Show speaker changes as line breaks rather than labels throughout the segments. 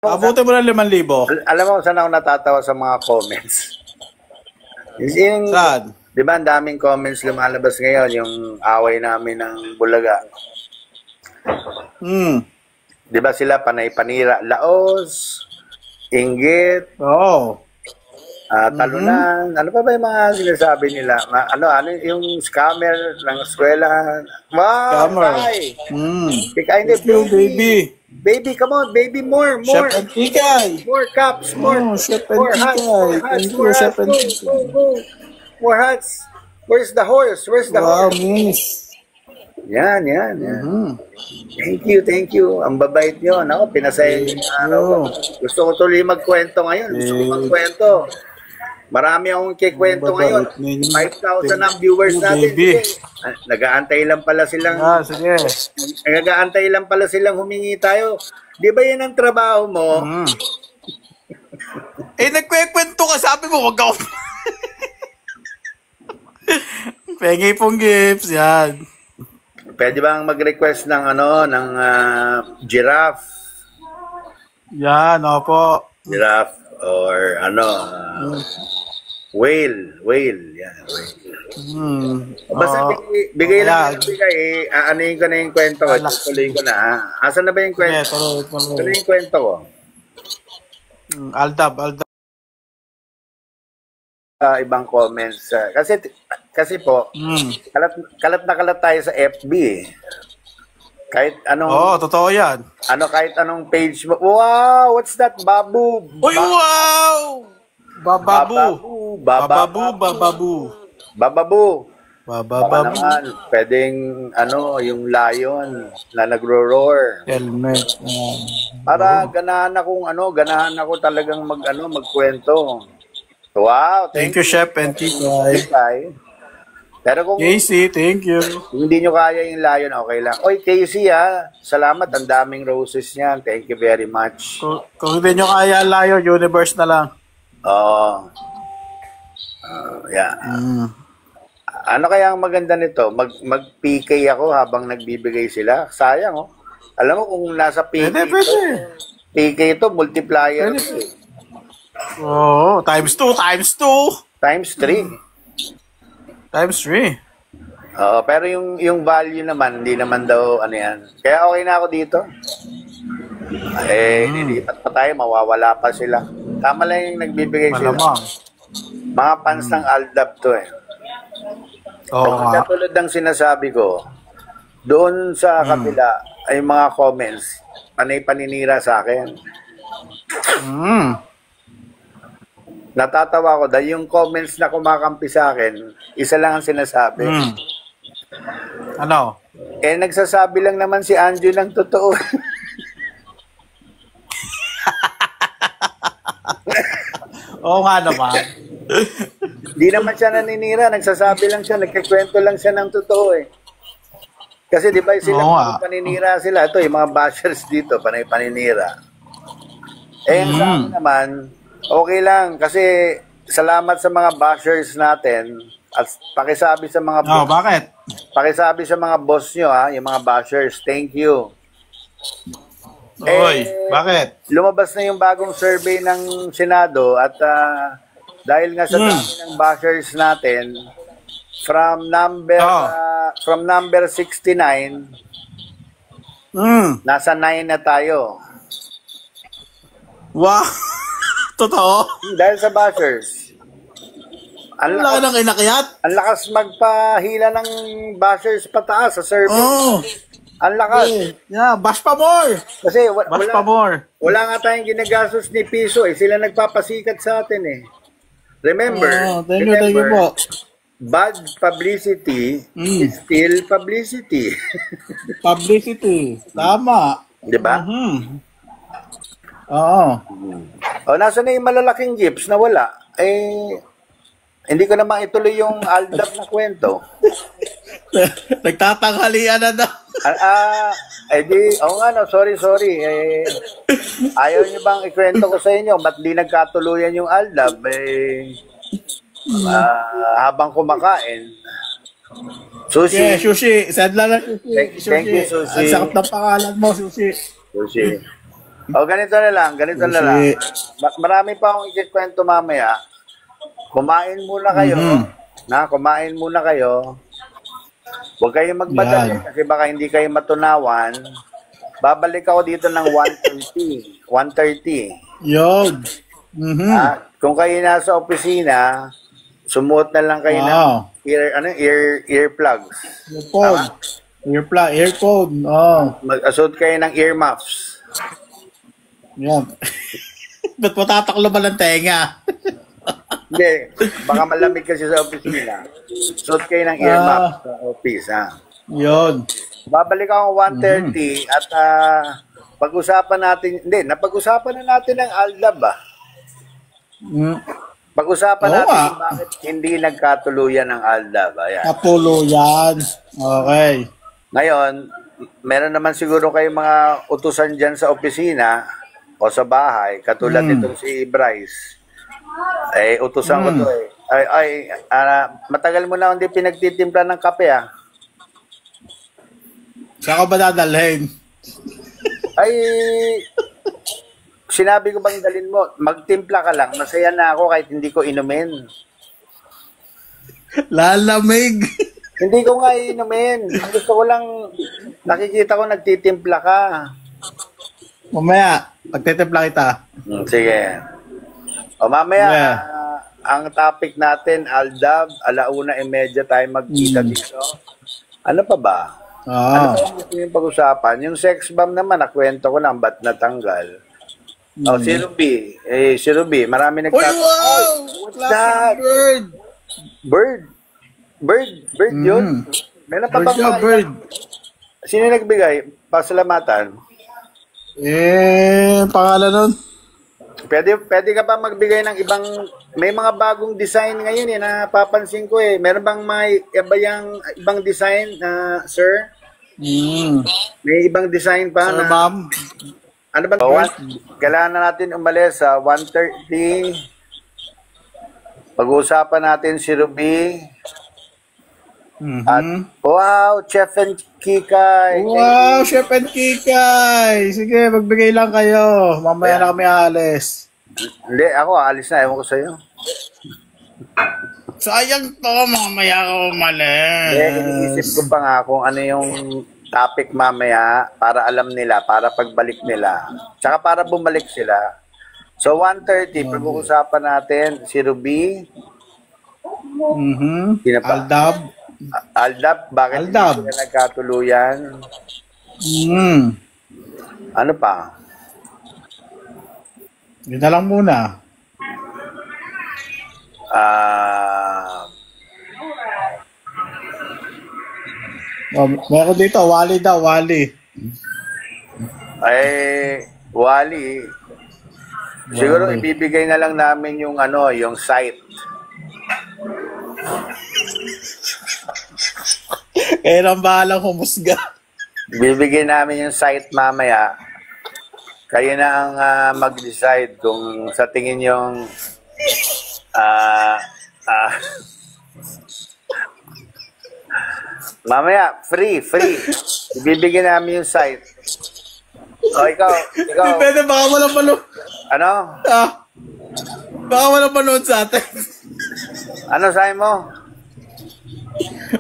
Abutin mo na 5,000.
Alam mo saan ako natatawa sa mga comments?
Saan?
Di ba ang daming comments lumalabas ngayon, yung away namin ng Bulaga. Di ba sila panay-panira? Laos, inggit, talunan, ano pa ba yung mga sinasabi nila? Ano yung scammer ng eskwela? Wow! Scammer!
Baby!
Baby, come on, baby, more.
Chef and Tikay.
More cups, more.
Chef and
More hats,
Tikay.
more hats, go. More hats. Where's the horse? Where's the horse?
Miss.
Yan. Thank you. Ang babait nyo. Ako, pinasaya nyo yung araw ko. Gusto ko tuloy magkwento ngayon. Marami akong kikwento ngayon. 5,000 ang viewers natin. Nag-aantay lang pala silang nag-aantay lang pala silang humingi tayo. Di ba yan ang trabaho mo?
Nagkwekwento ka. Sabi mo, wag ako. Pengi pong gifts. Yan.
Pwede bang mag-request ng giraffe?
Yan, opo.
Giraffe or whale. Yan, whale. Basta bigay lang bigay. Aanayin ko na yung kwento ko. Tuloy ko na. Asan na ba yung kwento? Tuloy yung kwento ko.
Aldab.
Ibang comments. Kasi po, kalat tayo sa FB eh. Kahit anong...
totoo yan.
Kahit anong page mo. Wow! What's that? Babu!
Uy, wow! Bababu.
Baka naman, pwedeng yung lion na nagro-roar.
Helmet.
Para ganahan ako talagang magkwento. Wow!
Thank you, Chef and Tikay.
Pero kung
Casey, thank you.
Hindi nyo kaya yung lion, okay lang. Oy, Casey salamat. Ang daming roses niyan. Thank you very much.
Kung hindi nyo kaya ang lion, universe na lang.
Yeah. Ano kaya ang maganda nito? Mag-PK ako habang nagbibigay sila. Sayang, oh. Alam mo kung nasa PK
Pwede.
PK ito, multiplier.
Times 2.
Times 3.
Times 3.
Pero yung value naman, hindi naman daw yan. Kaya okay na ako dito. Nilipat pa tayo, mawawala pa sila. Tama lang yung nagbibigay sila. Mga fans ng Aldab to eh. Katulad ng sinasabi ko, doon sa kapila ay mga comments, panay-paninira sa akin. Natatawa ko dahil yung comments na kumakampi sa akin, isa lang ang sinasabi.
Ano?
Nagsasabi lang naman si Anjo ng totoo.
Oo nga naman.
Di naman siya naninira, nagsasabi lang siya, nagkikwento lang siya ng totoo eh. Kasi di ba sila paninira sila, ito yung mga bashers dito, paninira. Sa akin naman, okay lang kasi salamat sa mga bashers natin at pakisabi sa mga
bakit?
Pakisabi sa mga boss nyo yung mga bashers, thank you.
Bakit?
Lumabas na yung bagong survey ng Senado at dahil nga sa dami ng bashers natin from number 69 nasa 9 na tayo.
Wow! Totoo?
Dahil sa bashers. Ang lakas magpahila ng bashers pataas sa survey. Ang lakas.
Bash pa more.
Kasi wala nga tayong ginagastos ni piso eh. Sila nagpapasikat sa atin eh. Remember,
thank you po.
Bad publicity is still publicity.
Publicity. Tama.
Diba?
Nasa
na yung malalaking gifts na wala? Hindi ko naman ituloy yung Aldab na kwento.
Nagtatanghalian na daw.
Sorry. Ayaw niyo bang ikwento ko sa inyo? Ba't di nagkatuluyan yung Aldab? Habang kumakain. Sushi.
Sushi. Sad lang na sushi.
Thank you, Sushi.
Ang sakap ng pangalan mo, Sushi.
Sushi. O, ganito na lang. Marami pa akong ikikwento mamaya. Kumain muna kayo. Kumain muna kayo. Huwag kayong magmadali kasi baka hindi kayo matunawan. Babalik ako dito ng 1:30. 1:30.
Yun.
Kung kayo nasa opisina, sumuot na lang kayo ng earplugs.
Earphone. Oh.
Mag-asot kayo ng earmuffs.
Yan. Ba't matataklo ba ng tenga?
Hindi, baka malamig kasi sa opisina. Suot kayo ng earmuffs sa office, ha?
Yun.
Babalik ako 1:30 at pag-usapan natin, napag-usapan na natin ang Aldab, Pag-usapan natin kung bakit hindi nagkatuluyan ang Aldab. Ayan.
Katuluyan. Okay.
Ngayon, meron naman siguro kayong mga utusan dyan sa opisina o sa bahay, katulad nitong si Bryce. Utusan ko to matagal mo na hindi pinagtitimpla ng kape,
Saan ka ba dadalhin?
Sinabi ko bang dalhin mo, magtimpla ka lang, masaya na ako kahit hindi ko inumin.
Lalamig.
Hindi ko nga inumin. Gusto ko lang, nakikita ko nagtitimpla ka.
Mamaya, pagtitimpla kita.
Sige. O mamaya, ang topic natin, Aldab, 1:30 tayo magkita dito. Ano pa ba? Ano pa gusto yung pag-usapan? Yung sex bomb naman, nakwento ko lang, ba't natanggal? Si Ruby. Si Ruby, marami nagtatanong.
Wow!
What's that? Bird yun. May napapang
Bird.
Sino nagbigay? Pasalamatan.
Pangalan nun?
Pwede ka pa magbigay ng ibang, may mga bagong design ngayon napapansin ko Meron bang may ibang design, sir? May ibang design pa
Sir, ma'am.
Ano ba? Kailangan na natin umalis sa 1:30. Pag-uusapan natin si Ruby. At, wow, Chef and Kikay.
Wow, Chef and Kikay. Sige, magbigay lang kayo. Mamaya na kami alis.
Hindi, ako alis na. Ewan ko sa'yo.
Sayang to, mamaya ako umalis.
Iniisip ko pa nga kung ano yung topic mamaya para alam nila, para pagbalik nila. Tsaka para bumalik sila. So, 1:30, pag-uusapan natin si Ruby. Aldab, bakit hindi sila nagkatuluyan? Ano pa?
Yun na lang muna. Meron dito, Wally daw, Wally.
Wally. Siguro ibibigay na lang namin yung yung site.
Kaya nang bahalang humusga.
Bibigyan namin yung site mamaya. Kayo na ang mag-decide kung sa tingin yung mamaya, free. Ibibigyan namin yung site. O, ikaw.
Pwede, baka walang panood.
Ano?
Baka walang panood sa atin.
Ano sabi mo?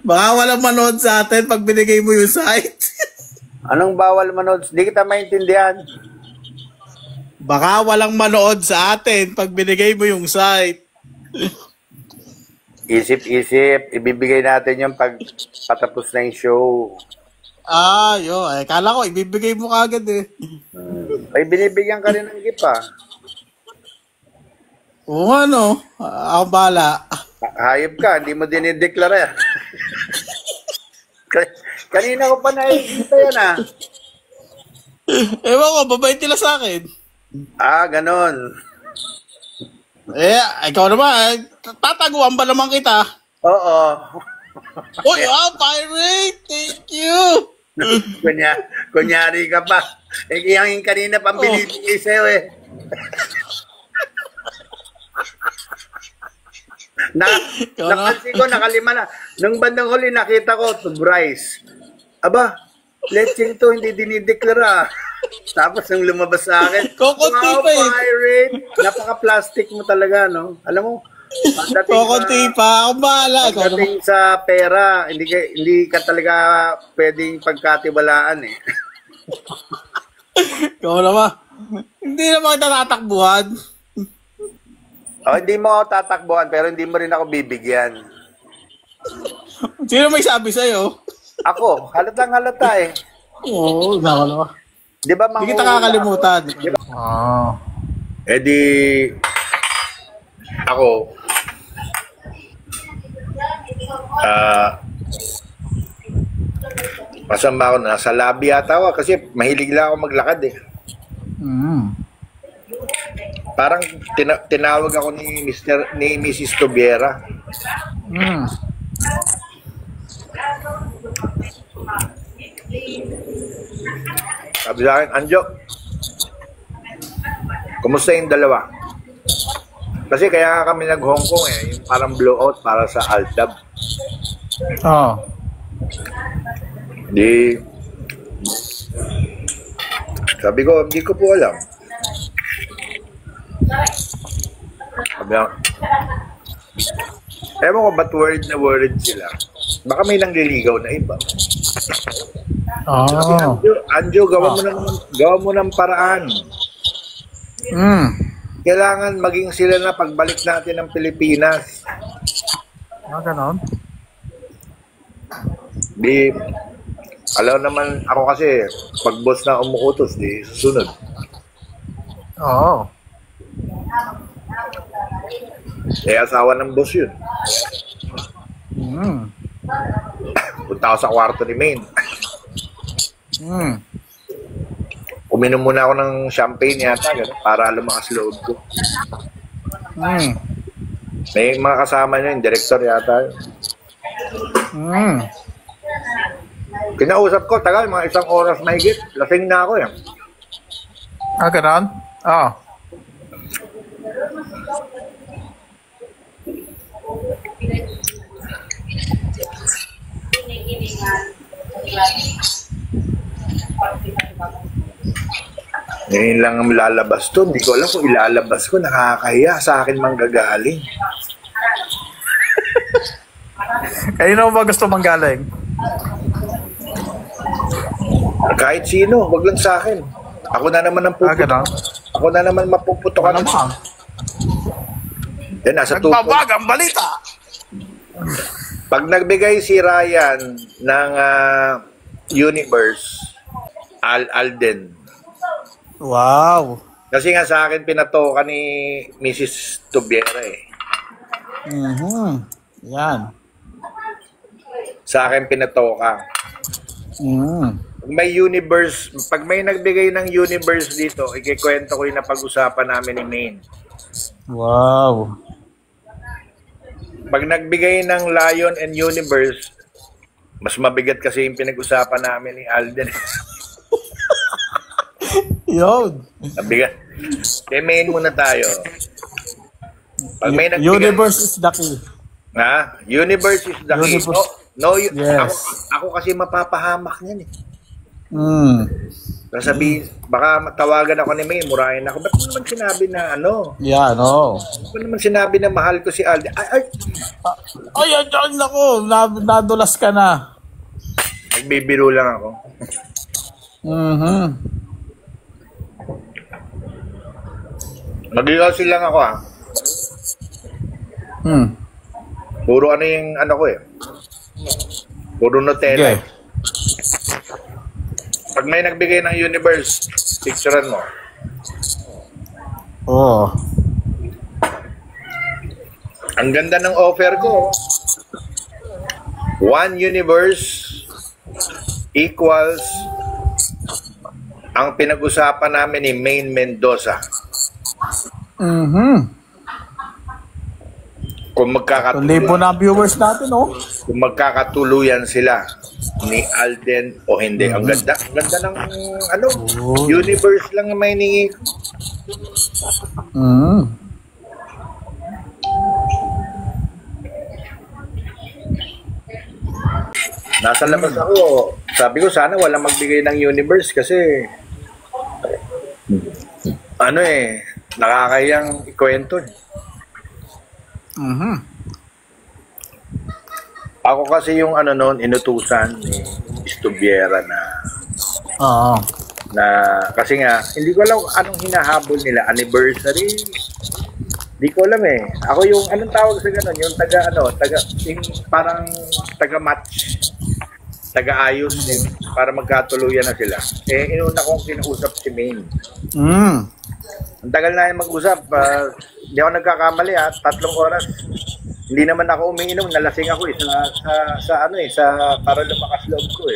Baka walang manood sa atin pag binigay mo yung site.
Anong bawal manood? Hindi kita maintindihan.
Baka walang manood sa atin pag binigay mo yung site.
Isip. Ibibigay natin yung pag patapos na yung show.
Kala ko, ibibigay mo kagad
Ay, binibigyan ka rin ng gift
Oo, ako bala.
Hayop ka, hindi mo dinideklara. Kanina ko pa nakikita yan
Ewan ko, babait nila sa akin.
Ganon.
Ikaw naman, tataguan ba naman kita?
Oo.
Uy, pirate! Thank you!
Kunyari ka pa. Yung kanina pang binibigay sa'yo Napansin ko, nakalima na. Nung bandang huli, nakita ko, to Bryce. Aba, leching to, hindi dinideklara. Tapos nung lumabas sa akin,
Kokonti
wow,
pa eh.
pirate! Napaka-plastic mo talaga, no? Alam mo,
Kokonti pa. Ako bahala.
pagdating sa pera, hindi ka talaga pwedeng pagkatiwalaan eh.
Ikaw naman. Hindi naman kita tatakbuhan.
Hindi mo ako tatakbuhan, pero hindi mo rin ako bibigyan.
Sino may sabi sa'yo?
Ako, halatang halata eh.
Oo, nako naman.
Di ba
Hindi kita kakalimutan.
Eh di, ako, masama ako, nasa lobby yata ako kasi mahilig lang ako maglakad eh. Parang tinawag ako ni Mrs. Tobiera. Sabi sa akin, Anjo, kumusta yung dalawa? Kasi kaya kami nag-Hong Kong eh, yung parang blowout para sa Aldab. Di, sabi ko, hindi ko po alam. Sabi ako, ewan ko ba't worried sila. Baka may nangliligaw na iba. Anjo, gawa mo ng paraan. Kailangan maging sila na pagbalik natin ng Pilipinas.
Ganon?
Di, alam naman ako kasi, pag boss na umuutos, di susunod. Eh, asawa ng boss yun. Punta ako sa kwarto ni Maine. Uminom muna ako ng champagne yata, gano'n, para lumakas loob ko. May mga kasama niya, yung director yata. Kinausap ko, tagal, mga 1 oras mahigit. Lasing na ako eh.
Ganon?
Ngayon lang ang lalabas to. Hindi ko alam kung ilalabas ko. Nakakahiya. Sa akin manggagaling.
Kayo na ba gusto manggaling?
Kahit sino. Wag lang sa akin. Ako na naman ang puputok.
Ganon?
Ako na naman mapuputokan. Yan, nasa tupo.
Nagbabag ang balita!
Pag nagbigay si Ryan ng Universe, Alden.
Wow!
Kasi nga sa akin pinatoka ni Mrs. Tobiera eh.
Yan.
Sa akin pinatoka. Pag may universe, pag may nagbigay ng universe dito, ikikwento ko yung napag-usapan namin ni Maine.
Wow!
Pag nagbigay ng Lion and Universe, mas mabigat kasi yung pinag-usapan namin ni Alden.
Yun!
Mabigat. Kaya Maine muna tayo. Pag may nagbigay,
Universe is the key.
Ha? Universe is the key.
Yes.
Ako kasi mapapahamak niyan eh. Sabi, baka tawagan ako ni May, murahin ako. Ba't mo naman sinabi na ano?
Yeah, no.
Ba't mo naman sinabi na mahal ko si Alden? Ay,
ako. Nadulas ka na.
nagbibiro lang ako. Nagligaw lang ako ah. Puro ano yung ano ko eh. Puro Nutella.
Okay.
Pag may nagbigay ng universe, picturean mo. Ang ganda ng offer ko. 1 universe equals ang pinag-usapan namin ni Maine Mendoza. Kung
Libo na viewers natin,
kung magkakatuluyan sila ni Alden o hindi. Ang ganda ng ano, universe lang ang may ningi. Nasa labas ako. Sabi ko sana walang magbigay ng universe kasi ano nakakayang ikwento. Ako kasi yung noon, inutusan ni Estubiera na kasi nga, hindi ko alam anong hinahabol nila, anniversary. Hindi ko alam Ako yung, anong tawag sa ganun, yung yung parang taga-match, taga-ayos din, para magkatuluyan na sila. Inuna kong kinausap si Maine. Ang tagal na yung mag-usap, hindi ako nagkakamali 3 oras. Hindi naman ako umiinom, nalasing ako sa para lumakas loob ko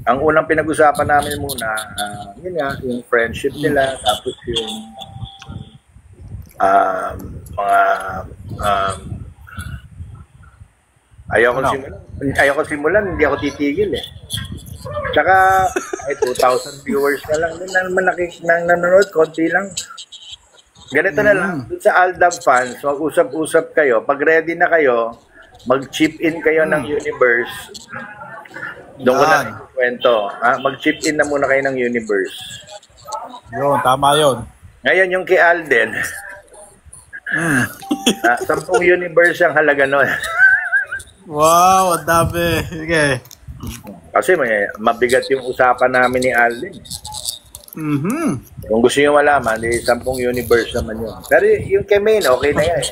Ang unang pinag-usapan namin muna, yun nga, yung friendship nila, tapos yung mga ayoko simulan, hindi ako titigil Tsaka 2,000 viewers na lang din naman nanonood, konti lang. Ganito na lang, dun sa Aldab fans, mag-usap-usap kayo. Pag ready na kayo, mag-chip in kayo ng Universe. Doon ko na kwento. Mag-chip in na muna kayo ng Universe.
Yun, tama yun.
Ngayon, yung kay Alden, 10 Universe ang halaga nun.
Wow, ang dami. Sige.
Kasi mabigat yung usapan namin ni Alden. Kung gusto nyo malaman, 10 Universe naman yun. Pero yung kay Maine, okay na yan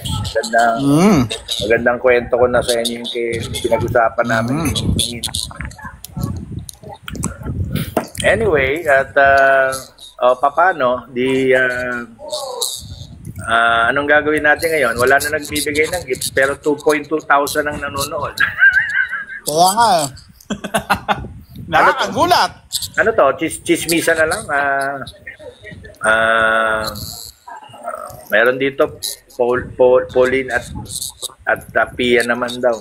magandang kwento ko na sa inyo yung pinag-usapan namin. Anyway, at papano, anong gagawin natin ngayon? Wala na nagbibigay ng gifts, pero 2,200 ang nanonood.
Kaya nga nakakagulat.
Ano to? Chismisa na lang. Meron dito Pauline at Pia naman daw.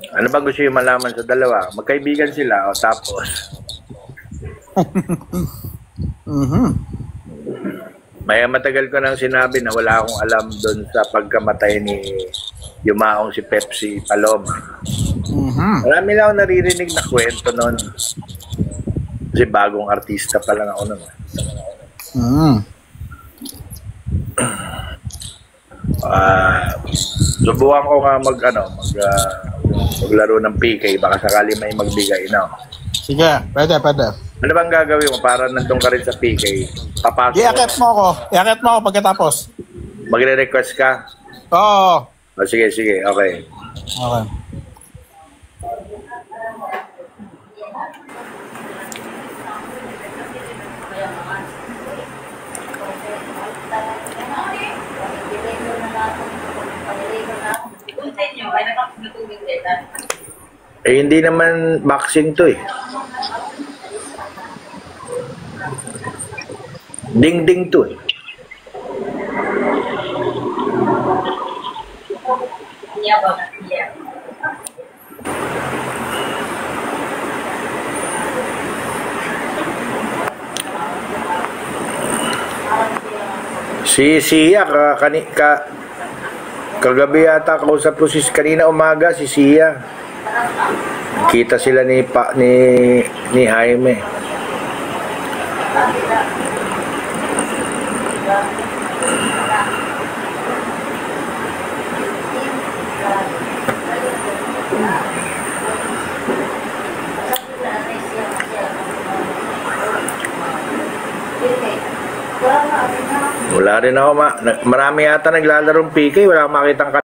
Ano ba gusto yung malaman sa dalawa? Magkaibigan sila tapos matagal ko nang sinabi na wala akong alam doon sa pagkamatay ni yumaong si Pepsi Paloma. Marami lang ako naririnig na kwento noon. Kasi bagong artista pa lang ako noon. Subukan ko nga maglaro ng PK, baka sakali may magbigay
Sige, pwede.
Ano bang gagawin mo para nandun ka rin sa PK? Papasok
i-akit mo ako pagkatapos.
Magre-request ka?
Oo.
Sige, okay. Hindi naman boxing to Ding-ding to Si Sia kagabi yata kausap ko kanina umaga si Sia. Kita sila ni Jaime. Wala rin ako marami yata naglalarong PK, wala akong makitang